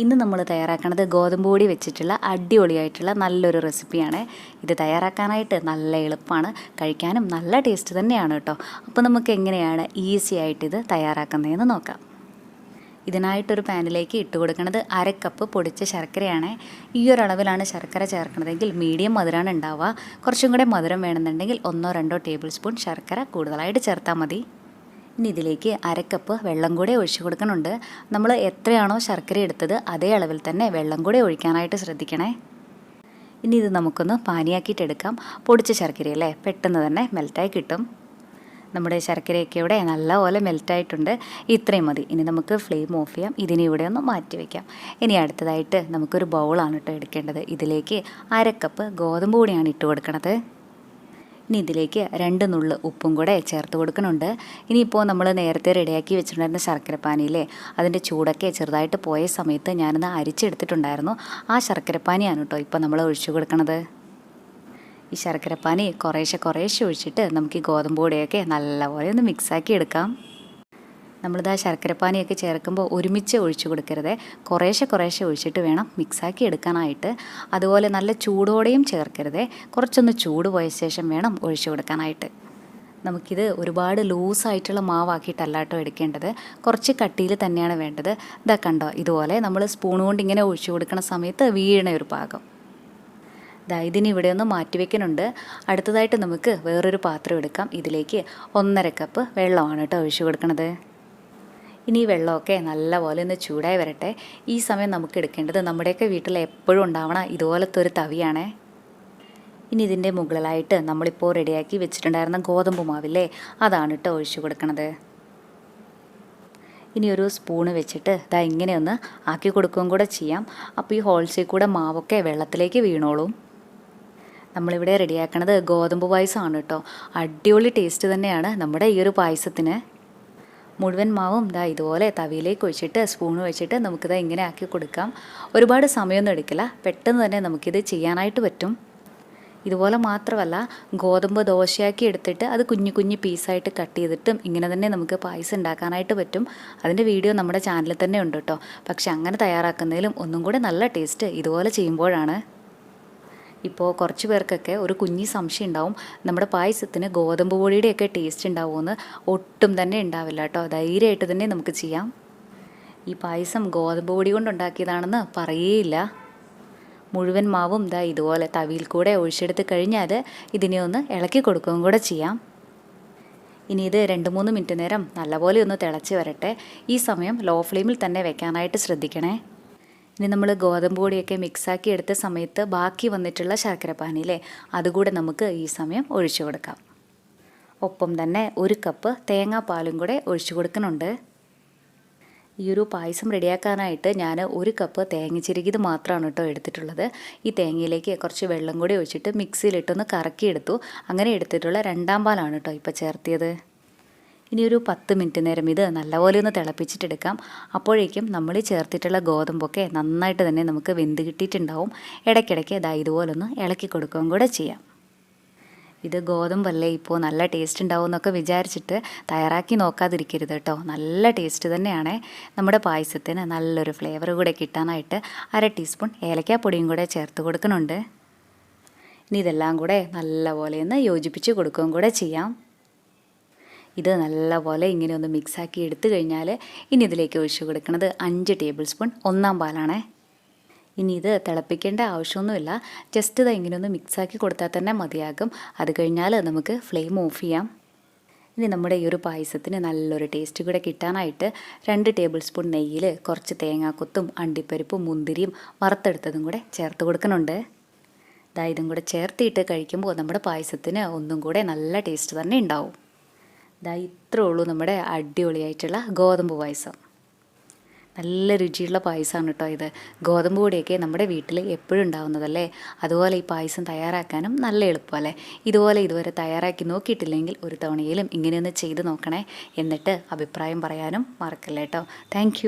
ഇന്ന് നമ്മൾ തയ്യാറാക്കുന്നത് ഗോതമ്പ് പൊടി വെച്ചിട്ടുള്ള അടിപൊളിയായിട്ടുള്ള നല്ലൊരു റെസിപ്പിയാണ്. ഇത് തയ്യാറാക്കാനായിട്ട് നല്ല എളുപ്പമാണ്, കഴിക്കാനും നല്ല ടേസ്റ്റ് തന്നെയാണ് കേട്ടോ. അപ്പോൾ നമുക്ക് എങ്ങനെയാണ് ഈസി ആയിട്ട് ഇത് തയ്യാറാക്കുന്നതെന്ന് നോക്കാം. ഇതിനായിട്ടൊരു പാനിലേക്ക് ഇട്ട് കൊടുക്കുന്നത് 1/2 കപ്പ് പൊടിച്ച ശർക്കരയാണ്. ഈ ഒരു അളവിലാണ് ശർക്കര ചേർക്കുന്നതെങ്കിൽ മീഡിയം മധുരമാണ് ഉണ്ടാവുക. കുറച്ചും കൂടെ മധുരം വേണമെന്നുണ്ടെങ്കിൽ 1-2 ടേബിൾ സ്പൂൺ ശർക്കര കൂടുതലായിട്ട് ചേർത്താൽ മതി. ഇനി ഇതിലേക്ക് 1/2 കപ്പ് വെള്ളം കൂടെ ഒഴിച്ച് കൊടുക്കുന്നുണ്ട്. നമ്മൾ എത്രയാണോ ശർക്കര എടുത്തത് അതേ അളവിൽ തന്നെ വെള്ളം കൂടെ ഒഴിക്കാനായിട്ട് ശ്രദ്ധിക്കണേ. ഇനി ഇത് നമുക്കൊന്ന് പാനിയാക്കിയിട്ടെടുക്കാം. പൊടിച്ച ശർക്കരയല്ലേ, പെട്ടെന്ന് തന്നെ മെൽറ്റായി കിട്ടും. നമ്മുടെ ശർക്കരയൊക്കെ ഇവിടെ നല്ലപോലെ മെൽറ്റായിട്ടുണ്ട്. ഇത്രയും മതി. ഇനി നമുക്ക് ഫ്ലെയിം ഓഫ് ചെയ്യാം. ഇതിനെ ഇവിടെ ഒന്ന് മാറ്റി വയ്ക്കാം. ഇനി അടുത്തതായിട്ട് നമുക്കൊരു ബൗളാണ് കേട്ടോ എടുക്കേണ്ടത്. ഇതിലേക്ക് 1/2 കപ്പ് ഗോതമ്പ് പൊടിയാണ് ഇട്ട് കൊടുക്കണത്. ഇനി ഇതിലേക്ക് 2 നുള്ള് ഉപ്പും കൂടെ ചേർത്ത് കൊടുക്കുന്നുണ്ട്. ഇനിയിപ്പോൾ നമ്മൾ നേരത്തെ റെഡിയാക്കി വെച്ചിട്ടുണ്ടായിരുന്ന ശർക്കരപ്പാനിയിലെ അതിൻ്റെ ചൂടൊക്കെ ചെറുതായിട്ട് പോയ സമയത്ത് ഞാനൊന്ന് അരിച്ചെടുത്തിട്ടുണ്ടായിരുന്നു. ആ ശർക്കരപ്പാനിയാണ് കേട്ടോ ഇപ്പോൾ നമ്മൾ ഒഴിച്ചു കൊടുക്കണത്. ഈ ശർക്കരപ്പാനി കുറേശ്ശെ ഒഴിച്ചിട്ട് നമുക്ക് ഈ ഗോതമ്പ് പൊടിയൊക്കെ നല്ലപോലെ ഒന്ന് മിക്സാക്കി എടുക്കാം. നമ്മളിത് ആ ശർക്കരപ്പാനിയൊക്കെ ചേർക്കുമ്പോൾ ഒരുമിച്ച് ഒഴിച്ചു കൊടുക്കരുത്, കുറേശ്ശെ ഒഴിച്ചിട്ട് വേണം മിക്സാക്കി എടുക്കാനായിട്ട്. അതുപോലെ നല്ല ചൂടോടെയും ചേർക്കരുത്, കുറച്ചൊന്ന് ചൂട് പോയ ശേഷം വേണം ഒഴിച്ചു കൊടുക്കാനായിട്ട്. നമുക്കിത് ഒരുപാട് ലൂസായിട്ടുള്ള മാവാക്കിയിട്ടല്ല കേട്ടോ എടുക്കേണ്ടത്, കുറച്ച് കട്ടിയിൽ തന്നെയാണ് വേണ്ടത്. ഇതാ കണ്ടോ, ഇതുപോലെ നമ്മൾ സ്പൂൺ കൊണ്ട് ഇങ്ങനെ ഒഴിച്ചു കൊടുക്കുന്ന സമയത്ത് വീഴണ ഒരു പാകം. ഇതിന് ഇവിടെ ഒന്ന് മാറ്റി വയ്ക്കുന്നുണ്ട്. അടുത്തതായിട്ട് നമുക്ക് വേറൊരു പാത്രം എടുക്കാം. ഇതിലേക്ക് 1/2 കപ്പ് വെള്ളമാണ് കേട്ടോ ഒഴിച്ചു കൊടുക്കുന്നത്. ഇനി ഈ വെള്ളമൊക്കെ നല്ലപോലെ ഒന്ന് ചൂടായി വരട്ടെ. ഈ സമയം നമുക്ക് എടുക്കേണ്ടത് നമ്മുടെയൊക്കെ വീട്ടിൽ എപ്പോഴും ഉണ്ടാവണ ഇതുപോലത്തെ ഒരു തവിയാണ്. ഇനി ഇതിൻ്റെ മുകളിലായിട്ട് നമ്മളിപ്പോൾ റെഡിയാക്കി വെച്ചിട്ടുണ്ടായിരുന്ന ഗോതമ്പ് മാവില്ലേ, അതാണ് കേട്ടോ ഒഴിച്ചു കൊടുക്കണത്. ഇനി ഒരു സ്പൂണ് വെച്ചിട്ട് ഇങ്ങനെയൊന്ന് ആക്കി കൊടുക്കുകയും കൂടെ ചെയ്യാം. അപ്പോൾ ഈ ഹോൾസിൽ കൂടെ മാവൊക്കെ വെള്ളത്തിലേക്ക് വീണോളും. നമ്മളിവിടെ റെഡിയാക്കണത് ഗോതമ്പ് പായസമാണ് കേട്ടോ. അടിപൊളി ടേസ്റ്റ് തന്നെയാണ് നമ്മുടെ ഈ ഒരു പായസത്തിന്. മുഴുവൻ മാവും ഇതുപോലെ തവിയിലേക്ക് ഒഴിച്ചിട്ട് സ്പൂൺ വെച്ചിട്ട് നമുക്കിത് ഇങ്ങനെ ആക്കി കൊടുക്കാം. ഒരുപാട് സമയമൊന്നും എടുക്കില്ല, പെട്ടെന്ന് തന്നെ നമുക്കിത് ചെയ്യാനായിട്ട് പറ്റും. ഇതുപോലെ മാത്രമല്ല, ഗോതമ്പ് ദോശയാക്കി എടുത്തിട്ട് അത് കുഞ്ഞു പീസായിട്ട് കട്ട് ചെയ്തിട്ടും ഇങ്ങനെ തന്നെ നമുക്ക് പായസം ഉണ്ടാക്കാനായിട്ട് പറ്റും. അതിൻ്റെ വീഡിയോ നമ്മുടെ ചാനലിൽ തന്നെ ഉണ്ട് കേട്ടോ. പക്ഷെ അങ്ങനെ തയ്യാറാക്കുന്നതിലും ഒന്നും കൂടെ നല്ല ടേസ്റ്റ് ഇതുപോലെ ചെയ്യുമ്പോഴാണ്. ഇപ്പോൾ കുറച്ച് പേർക്കൊക്കെ ഒരു കുഞ്ഞി സംശയം ഉണ്ടാവും, നമ്മുടെ പായസത്തിന് ഗോതമ്പ് പൊടിയുടെയൊക്കെ ടേസ്റ്റ് ഉണ്ടാവുമെന്ന്. ഒട്ടും തന്നെ ഉണ്ടാവില്ല കേട്ടോ, ധൈര്യമായിട്ട് തന്നെ നമുക്ക് ചെയ്യാം. ഈ പായസം ഗോതമ്പ് പൊടി കൊണ്ടുണ്ടാക്കിയതാണെന്ന് പറയേയില്ല. മുഴുവൻ മാവും ഇതുപോലെ തവിയിൽ കൂടെ ഒഴിച്ചെടുത്ത് കഴിഞ്ഞാൽ ഇതിനെ ഒന്ന് ഇളക്കി കൊടുക്കുകയും കൂടെ ചെയ്യാം. ഇനി ഇത് 2-3 മിനിറ്റ് നേരം നല്ലപോലെ ഒന്ന് തിളച്ച് വരട്ടെ. ഈ സമയം ലോ ഫ്ലെയിമിൽ തന്നെ വെക്കാനായിട്ട് ശ്രദ്ധിക്കണേ. ഇനി നമ്മൾ ഗോതമ്പ് പൊടിയൊക്കെ മിക്സാക്കി എടുത്ത സമയത്ത് ബാക്കി വന്നിട്ടുള്ള ശർക്കരപ്പാനിയില്ലേ, അതുകൂടെ നമുക്ക് ഈ സമയം ഒഴിച്ചു കൊടുക്കാം. ഒപ്പം തന്നെ 1 കപ്പ് തേങ്ങാപ്പാലും കൂടെ ഒഴിച്ചു കൊടുക്കുന്നുണ്ട്. ഈ ഒരു പായസം റെഡിയാക്കാനായിട്ട് ഞാൻ 1 കപ്പ് തേങ്ങ ചിരകിയത് മാത്രമാണ് കേട്ടോ എടുത്തിട്ടുള്ളത്. ഈ തേങ്ങയിലേക്ക് കുറച്ച് വെള്ളം കൂടി ഒഴിച്ചിട്ട് മിക്സിയിലിട്ടൊന്ന് കറക്കിയെടുത്തു. അങ്ങനെ എടുത്തിട്ടുള്ള 2ാം പാലാണ് കേട്ടോ ഇപ്പോൾ ചേർത്തിയത്. ഇനി ഒരു 10 മിനിറ്റ് നേരം ഇത് നല്ലപോലെ ഒന്ന് തിളപ്പിച്ചിട്ടെടുക്കാം. അപ്പോഴേക്കും നമ്മൾ ചേർത്തിട്ടുള്ള ഗോതമ്പൊക്കെ നന്നായിട്ട് തന്നെ നമുക്ക് വെന്ത് കിട്ടിയിട്ടുണ്ടാവും. ഇടയ്ക്കിടയ്ക്ക് ഇതുപോലൊന്ന് ഇളക്കി കൊടുക്കുകയും കൂടെ ചെയ്യാം. ഇത് ഗോതമ്പല്ലേ, ഇപ്പോൾ നല്ല ടേസ്റ്റ് ഉണ്ടാവും എന്നൊക്കെ വിചാരിച്ചിട്ട് തയ്യാറാക്കി നോക്കാതിരിക്കരുത് കേട്ടോ. നല്ല ടേസ്റ്റ് തന്നെയാണ്. നമ്മുടെ പായസത്തിന് നല്ലൊരു ഫ്ലേവർ കൂടെ കിട്ടാനായിട്ട് 1/2 ടീസ്പൂൺ ഏലക്കാപ്പൊടിയും കൂടെ ചേർത്ത് കൊടുക്കുന്നുണ്ട്. ഇനി ഇതെല്ലാം കൂടെ നല്ലപോലെ ഒന്ന് യോജിപ്പിച്ച് കൊടുക്കുകയും കൂടെ ചെയ്യാം. ഇത് നല്ലപോലെ ഇങ്ങനെ ഒന്ന് മിക്സാക്കി എടുത്തു കഴിഞ്ഞാൽ ഇനി ഇതിലേക്ക് ഒഴിച്ചു കൊടുക്കുന്നത് 5 ടേബിൾ സ്പൂൺ 1ാം പാലാണ്. ഇനി ഇത് തിളപ്പിക്കേണ്ട ആവശ്യമൊന്നുമില്ല, ജസ്റ്റ് ഇങ്ങനെ ഒന്ന് മിക്സാക്കി കൊടുത്താൽ തന്നെ മതിയാകും. അത് കഴിഞ്ഞാൽ നമുക്ക് ഫ്ലെയിം ഓഫ് ചെയ്യാം. ഇനി നമ്മുടെ ഈ ഒരു പായസത്തിന് നല്ലൊരു ടേസ്റ്റ് കൂടെ കിട്ടാനായിട്ട് 2 ടേബിൾ സ്പൂൺ നെയ്യിൽ കുറച്ച് തേങ്ങാക്കൊത്തും അണ്ടിപ്പരിപ്പും മുന്തിരിയും വറുത്തെടുത്തതും കൂടെ ചേർത്ത് കൊടുക്കുന്നുണ്ട്. ഇതും കൂടെ ചേർത്തിട്ട് കഴിക്കുമ്പോൾ നമ്മുടെ പായസത്തിന് ഒന്നും കൂടെ നല്ല ടേസ്റ്റ് തന്നെ ഉണ്ടാവും. ഇത്രേ ഉള്ളൂ നമ്മുടെ അടിപൊളിയായിട്ടുള്ള ഗോതമ്പ് പായസം. നല്ല രുചിയുള്ള പായസമാണ് കേട്ടോ ഇത്. ഗോതമ്പ് പൊടിയൊക്കെ നമ്മുടെ വീട്ടിൽ എപ്പോഴും ഉണ്ടാവുന്നതല്ലേ, അതുപോലെ ഈ പായസം തയ്യാറാക്കാനും നല്ല എളുപ്പമല്ലേ. ഇതുവരെ തയ്യാറാക്കി നോക്കിയിട്ടില്ലെങ്കിൽ ഒരു തവണയിലും ഇങ്ങനെയൊന്ന് ചെയ്ത് നോക്കണേ. എന്നിട്ട് അഭിപ്രായം പറയാനും മറക്കല്ലേ കേട്ടോ. താങ്ക്